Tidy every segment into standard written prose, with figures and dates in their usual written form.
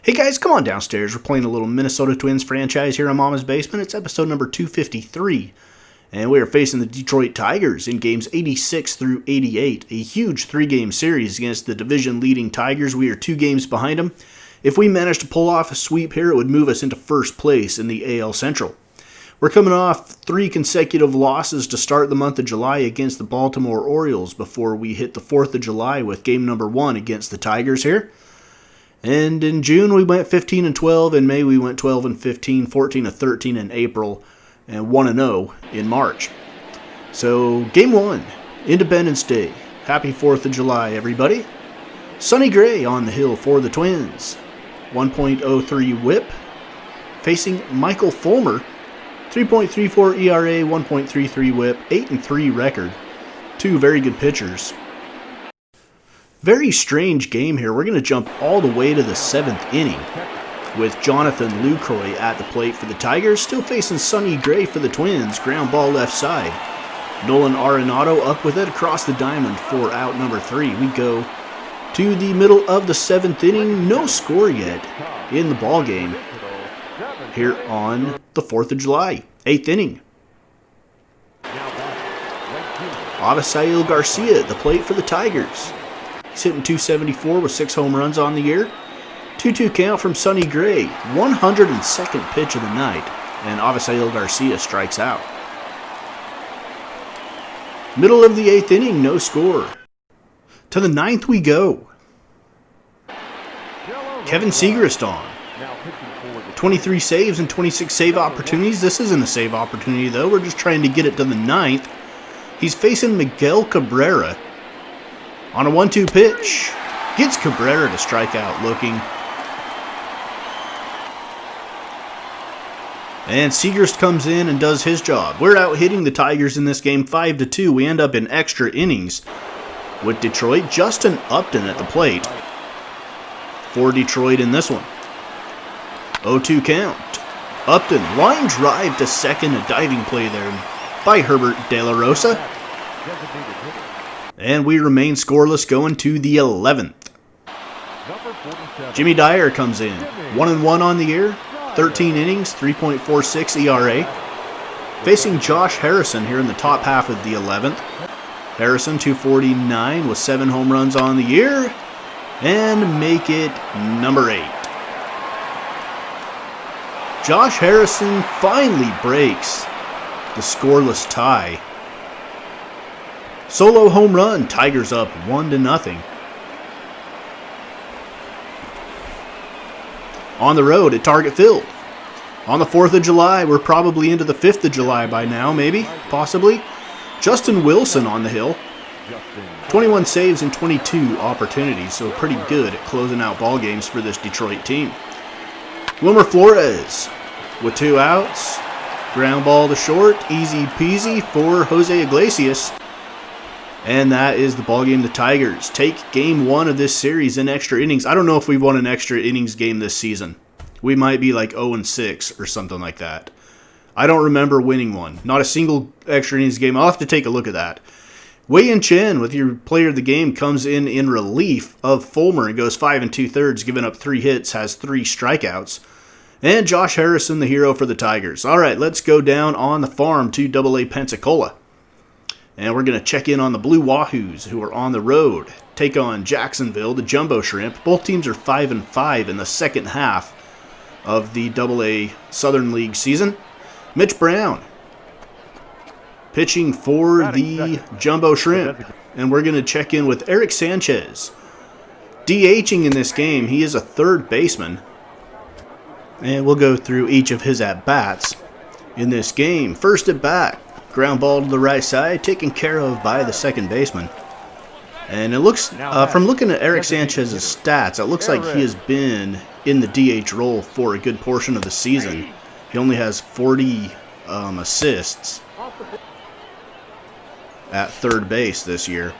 Hey guys, come on downstairs. We're playing a little Minnesota Twins franchise here on Mama's Basement. It's episode number 253. And we are facing the Detroit Tigers in games 86 through 88. A huge 3-game series against the division-leading Tigers. We are 2 games behind them. If we manage to pull off a sweep here, it would move us into first place in the AL Central. We're coming off 3 consecutive losses to start the month of July against the Baltimore Orioles before we hit the 4th of July with game number 1 against the Tigers here. And in June we went 15-12, in May we went 12-15, 14-13 in April, and 1-0 in March. So game 1, Independence Day. Happy 4th of July, everybody. Sonny Gray on the hill for the Twins. 1.03 whip. Facing Michael Fulmer. 3.34 ERA, 1.33 whip, 8-3 record. 2 very good pitchers. Very strange game here. We're going to jump all the way to the 7th inning with Jonathan Lucroy at the plate for the Tigers, still facing Sonny Gray for the Twins. Ground ball left side. Nolan Arenado up with it across the diamond for out number 3. We go to the middle of the 7th inning. No score yet in the ball game here on the 4th of July. 8th inning. Avisail Garcia at the plate for the Tigers. He's hitting .274 with 6 home runs on the year. 2-2 count from Sonny Gray. 102nd pitch of the night. And Avisail Garcia strikes out. Middle of the 8th inning, no score. To the 9th we go. Kevin Segrist on. 23 saves and 26 save opportunities. This isn't a save opportunity though. We're just trying to get it to the 9th. He's facing Miguel Cabrera. On a 1-2 pitch, gets Cabrera to strike out looking. And Segrist comes in and does his job. We're out hitting the Tigers in this game 5-2. We end up in extra innings with Detroit. Justin Upton at the plate for Detroit in this one. 0-2 count. Upton, line drive to second, a diving play there by Herbert De La Rosa. And we remain scoreless going to the 11th. Jimmy Dyer comes in. 1-1 on the year. 13 innings, 3.46 ERA. Facing Josh Harrison here in the top half of the 11th. Harrison, 249 with 7 home runs on the year. And make it number 8. Josh Harrison finally breaks the scoreless tie. Solo home run, Tigers up 1-0. On the road at Target Field. On the 4th of July, we're probably into the 5th of July by now, maybe, possibly. Justin Wilson on the hill. 21 saves and 22 opportunities, so pretty good at closing out ball games for this Detroit team. Wilmer Flores with 2 outs. Ground ball to short, easy peasy for Jose Iglesias. And that is the ballgame. The Tigers take game 1 of this series in extra innings. I don't know if we've won an extra innings game this season. We might be like 0-6 or something like that. I don't remember winning one. Not a single extra innings game. I'll have to take a look at that. Wei-Yin Chen, with your player of the game, comes in relief of Fulmer and goes 5 2/3, giving up 3 hits, has 3 strikeouts. And Josh Harrison, the hero for the Tigers. All right, let's go down on the farm to A Pensacola. And we're going to check in on the Blue Wahoos, who are on the road. Take on Jacksonville, the Jumbo Shrimp. Both teams are 5-5 in the second half of the AA Southern League season. Mitch Brown pitching for the Jumbo Shrimp. And we're going to check in with Eric Sanchez. DHing in this game, he is a third baseman. And we'll go through each of his at-bats in this game. First at bat. Ground ball to the right side, taken care of by the second baseman. And it looks, from looking at Eric Sanchez's stats, it looks like he has been in the DH role for a good portion of the season. He only has 40 assists at third base this year.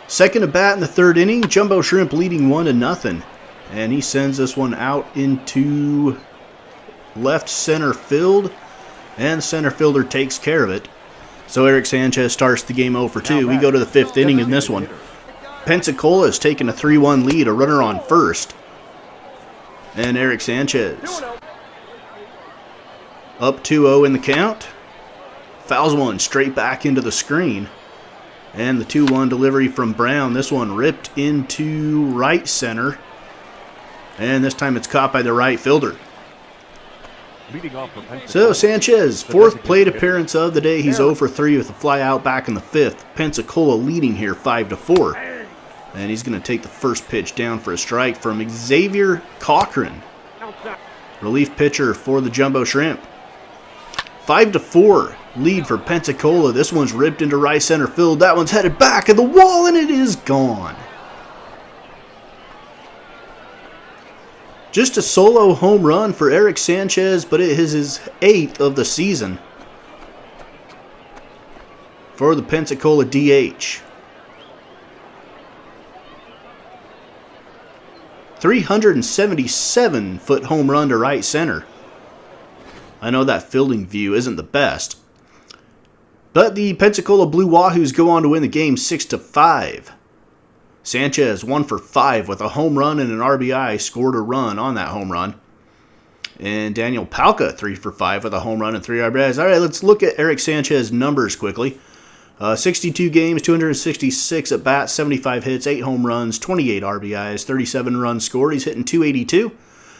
Second at bat in the 3rd inning, Jumbo Shrimp leading 1-0. And he sends this one out into left center field. And the center fielder takes care of it. So Eric Sanchez starts the game 0-2. We go to the 5th inning in this one. Pensacola has taken a 3-1 lead, a runner on first. And Eric Sanchez. Up 2-0 in the count. Fouls one straight back into the screen. And the 2-1 delivery from Brown. This one ripped into right center. And this time it's caught by the right fielder. So Sanchez, fourth plate appearance of the day. He's 0 for 3 with a fly out back in the fifth. Pensacola leading here 5-4. And he's going to take the first pitch down for a strike from Xavier Cochran. Relief pitcher for the Jumbo Shrimp. 5-4 lead for Pensacola. This one's ripped into right center field. That one's headed back at the wall and it is gone. Just a solo home run for Eric Sanchez, but it is his 8th of the season for the Pensacola DH. 377-foot home run to right center. I know that fielding view isn't the best, but the Pensacola Blue Wahoos go on to win the game 6-5. Sanchez 1 for 5 with a home run and an RBI, scored a run on that home run. And Daniel Palka 3 for 5 with a home run and 3 RBIs. All right, let's look at Eric Sanchez's numbers quickly. 62 games, 266 at bats, 75 hits, 8 home runs, 28 RBIs, 37 runs scored. He's hitting .282,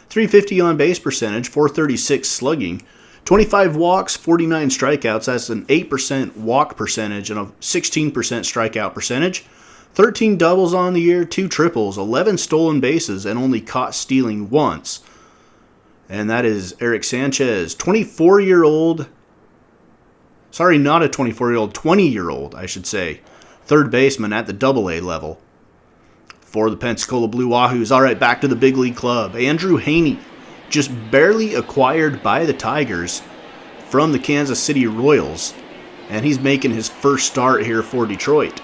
350 on base percentage, 436 slugging, 25 walks, 49 strikeouts. That's an 8% walk percentage and a 16% strikeout percentage. 13 doubles on the year, 2 triples, 11 stolen bases, and only caught stealing once. And that is Eric Sanchez, 24-year-old. Sorry, not a 24-year-old, 20-year-old, I should say. Third baseman at the AA level for the Pensacola Blue Wahoos. All right, back to the big league club. Andrew Haney, just barely acquired by the Tigers from the Kansas City Royals. And he's making his first start here for Detroit.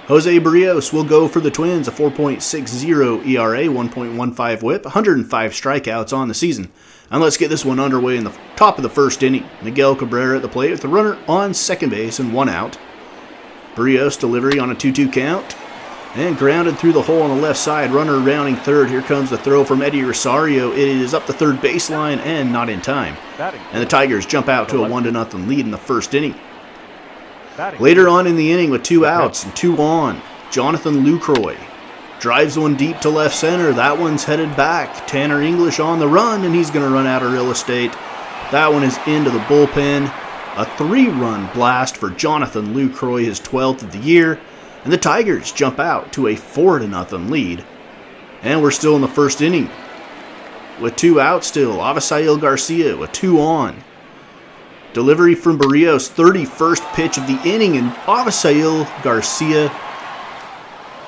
Jose Barrios will go for the Twins, a 4.60 ERA, 1.15 whip, 105 strikeouts on the season. And let's get this one underway in the top of the first inning. Miguel Cabrera at the plate with the runner on second base and 1 out. Barrios delivery on a 2-2 count. And grounded through the hole on the left side. Runner rounding third. Here comes the throw from Eddie Rosario. It is up the third baseline and not in time. And the Tigers jump out to a 1-0 lead in the first inning. Later on in the inning with 2 outs and 2 on, Jonathan Lucroy drives one deep to left center. That one's headed back. Tanner English on the run, and he's going to run out of real estate. That one is into the bullpen. A 3-run blast for Jonathan Lucroy, his 12th of the year. And the Tigers jump out to a 4-0 lead. And we're still in the first inning with 2 outs still. Avisail Garcia with 2 on. Delivery from Barrios, 31st pitch of the inning, and Avisail Garcia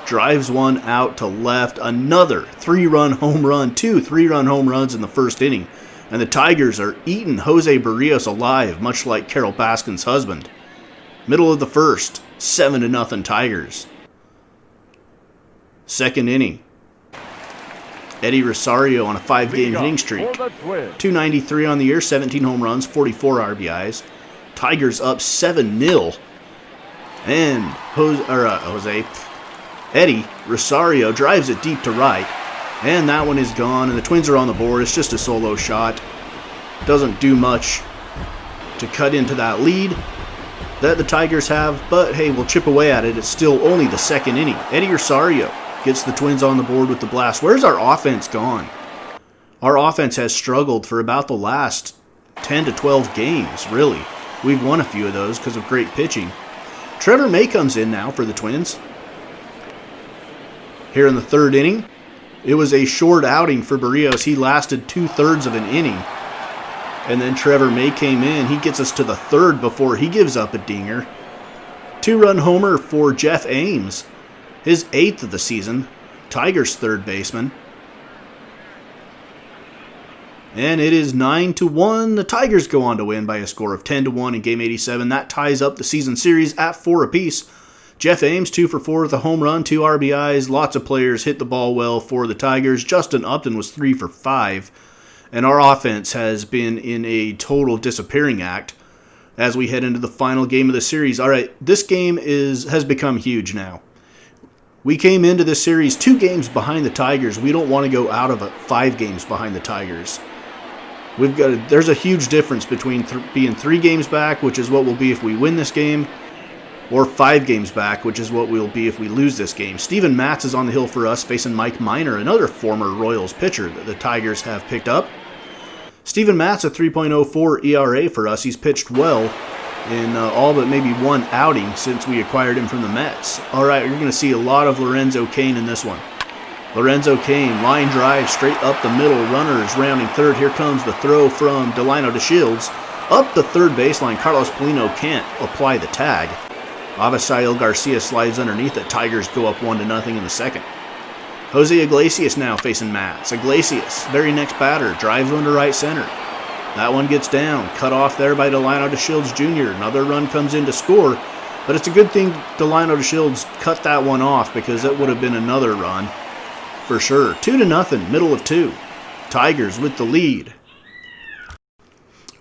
drives one out to left. Another 3-run home run, 2 3-run home runs in the first inning. And the Tigers are eating Jose Barrios alive, much like Carole Baskin's husband. Middle of the first, 7-0 Tigers. Second inning. Eddie Rosario on a 5-game hitting streak. 293 on the year, 17 home runs, 44 RBIs. Tigers up 7-0. And Eddie Rosario drives it deep to right. And that one is gone, and the Twins are on the board. It's just a solo shot. Doesn't do much to cut into that lead that the Tigers have. But hey, we'll chip away at it. It's still only the second inning. Eddie Rosario gets the Twins on the board with the blast. Where's our offense gone? Our offense has struggled for about the last 10 to 12 games, really. We've won a few of those because of great pitching. Trevor May comes in now for the Twins. Here in the third inning, it was a short outing for Barrios. He lasted 2/3 of an inning. And then Trevor May came in. He gets us to the third before he gives up a dinger. 2-run homer for Jeff Ames. His 8th of the season. Tigers' third baseman. And it is 9-1. The Tigers go on to win by a score of 10-1 in Game 87. That ties up the season series at 4 apiece. Jeff Ames, 2 for 4 with a home run, 2 RBIs. Lots of players hit the ball well for the Tigers. Justin Upton was 3 for 5. And our offense has been in a total disappearing act as we head into the final game of the series. All right, this game has become huge now. We came into this series 2 games behind the Tigers. We don't want to go out of it 5 games behind the Tigers. There's a huge difference between being 3 games back, which is what we'll be if we win this game, or 5 games back, which is what we'll be if we lose this game. Steven Matz is on the hill for us, facing Mike Minor, another former Royals pitcher that the Tigers have picked up. Steven Matz, a 3.04 ERA for us. He's pitched well in all but maybe 1 outing since we acquired him from the Mets. All right, you're going to see a lot of Lorenzo Cain in this one. Lorenzo Cain, line drive, straight up the middle. Runner is rounding third. Here comes the throw from Delino DeShields. Up the third baseline, Carlos Polino can't apply the tag. Avisail Garcia slides underneath it. Tigers go up 1-0 in the second. Jose Iglesias now facing Matz. Iglesias, very next batter, drives one to right center. That one gets down, cut off there by Delino DeShields Jr. Another run comes in to score, but it's a good thing Delino DeShields cut that one off because it would have been another run for sure. 2-0, middle of 2. Tigers with the lead.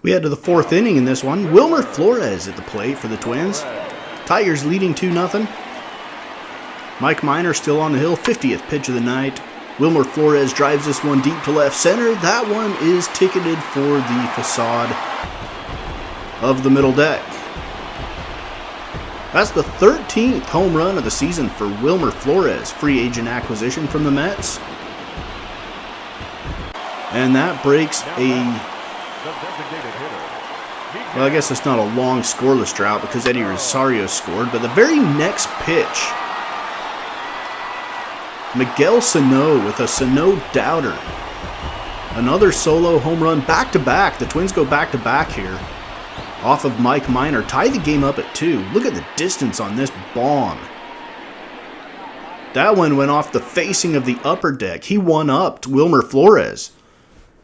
We head to the 4th inning in this one. Wilmer Flores at the plate for the Twins. Tigers leading 2-0. Mike Minor still on the hill, 50th pitch of the night. Wilmer Flores drives this one deep to left center. That one is ticketed for the facade of the middle deck. That's the 13th home run of the season for Wilmer Flores, free agent acquisition from the Mets. And that breaks well, I guess it's not a long scoreless drought because Eddie Rosario scored, but the very next pitch, Miguel Sano with a Sano doubter. Another solo home run back-to-back. The Twins go back-to-back here. Off of Mike Minor. Tie the game up at 2. Look at the distance on this bomb. That one went off the facing of the upper deck. He one-upped Wilmer Flores.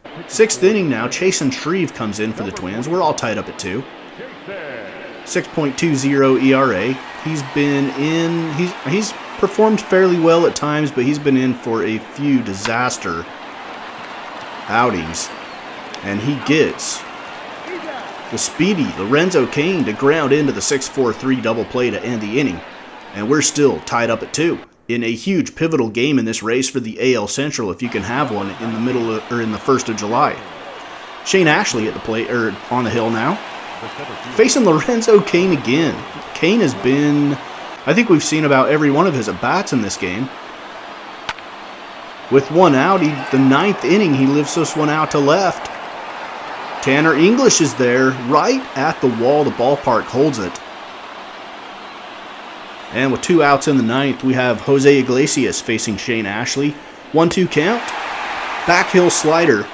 6th inning now. Chasen Shreve comes in for the Twins. We're all tied up at 2. 6.20 ERA. He's performed fairly well at times, but he's been in for a few disaster outings. And he gets the speedy Lorenzo Cain to ground into the 6-4-3 double play to end the inning. And we're still tied up at 2 in a huge pivotal game in this race for the AL Central, if you can have one in the middle or in the 1st of July. Shane Ashley at the plate, or on the hill now, facing Lorenzo Cain again. Cain has been, I think we've seen about every one of his at-bats in this game. With 1 out, the 9th inning, he lifts this one out to left. Tanner English is there, right at the wall. The ballpark holds it. And with 2 outs in the 9th, we have Jose Iglesias facing Shane Ashley. 1-2 count. Backhill slider.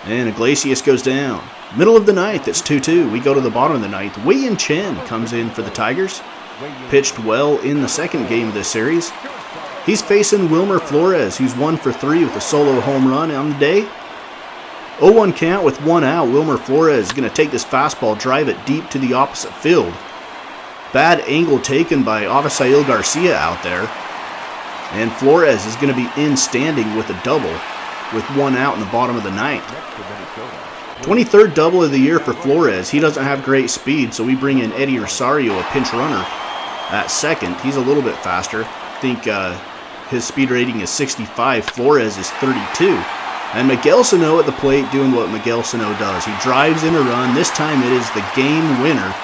And Iglesias goes down. Middle of the 9th, it's 2-2. We go to the bottom of the 9th. Wei-Yin Chen comes in for the Tigers. Pitched well in the second game of this series. He's facing Wilmer Flores, who's 1 for 3 with a solo home run on the day. 0-1 count with 1 out. Wilmer Flores is going to take this fastball, drive it deep to the opposite field. Bad angle taken by Avisail Garcia out there. And Flores is going to be in standing with a double with 1 out in the bottom of the 9th. 23rd double of the year for Flores. He doesn't have great speed, so we bring in Eddie Rosario, a pinch runner, at second. He's a little bit faster. I think his speed rating is 65. Flores is 32. And Miguel Sano at the plate doing what Miguel Sano does. He drives in a run. This time it is the game winner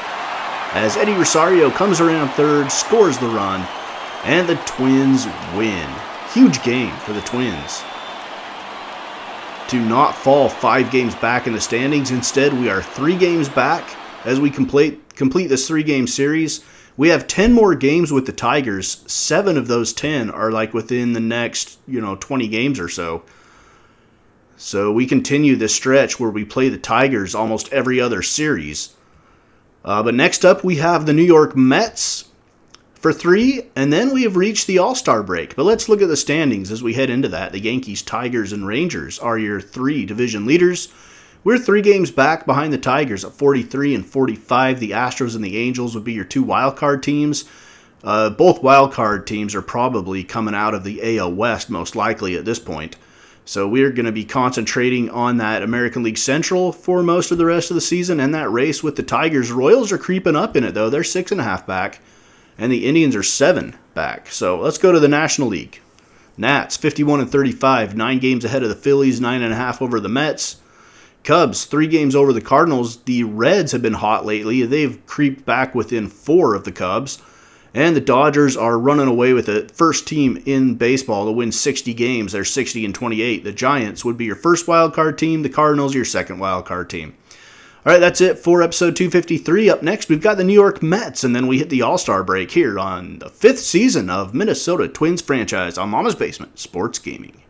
as Eddie Rosario comes around third, scores the run, and the Twins win. Huge game for the Twins to not fall 5 games back in the standings. Instead, we are 3 games back as we complete this 3-game series. We have 10 more games with the Tigers. 7 of those 10 are like within the next 20 games or so. So we continue this stretch where we play the Tigers almost every other series. But next up we have the New York Mets for 3, and then we have reached the All-Star break. But let's look at the standings as we head into that. The Yankees, Tigers, and Rangers are your 3 division leaders. We're 3 games back behind the Tigers at 43 and 45. The Astros and the Angels would be your 2 wildcard teams. Both wildcard teams are probably coming out of the AL West most likely at this point. So we're going to be concentrating on that American League Central for most of the rest of the season and that race with the Tigers. Royals are creeping up in it, though. They're 6.5 back. and the Indians are 7 back. So let's go to the National League. Nats 51-35, 9 games ahead of the Phillies, 9.5 over the Mets. Cubs 3 games over the Cardinals. The Reds have been hot lately. They've creeped back within 4 of the Cubs. And the Dodgers are running away with the first team in baseball to win 60 games. They're 60-28. The Giants would be your first wild card team. The Cardinals your second wild card team. All right, that's it for episode 253. Up next, we've got the New York Mets, and then we hit the All-Star break here on the 5th season of Minnesota Twins franchise on Mama's Basement Sports Gaming.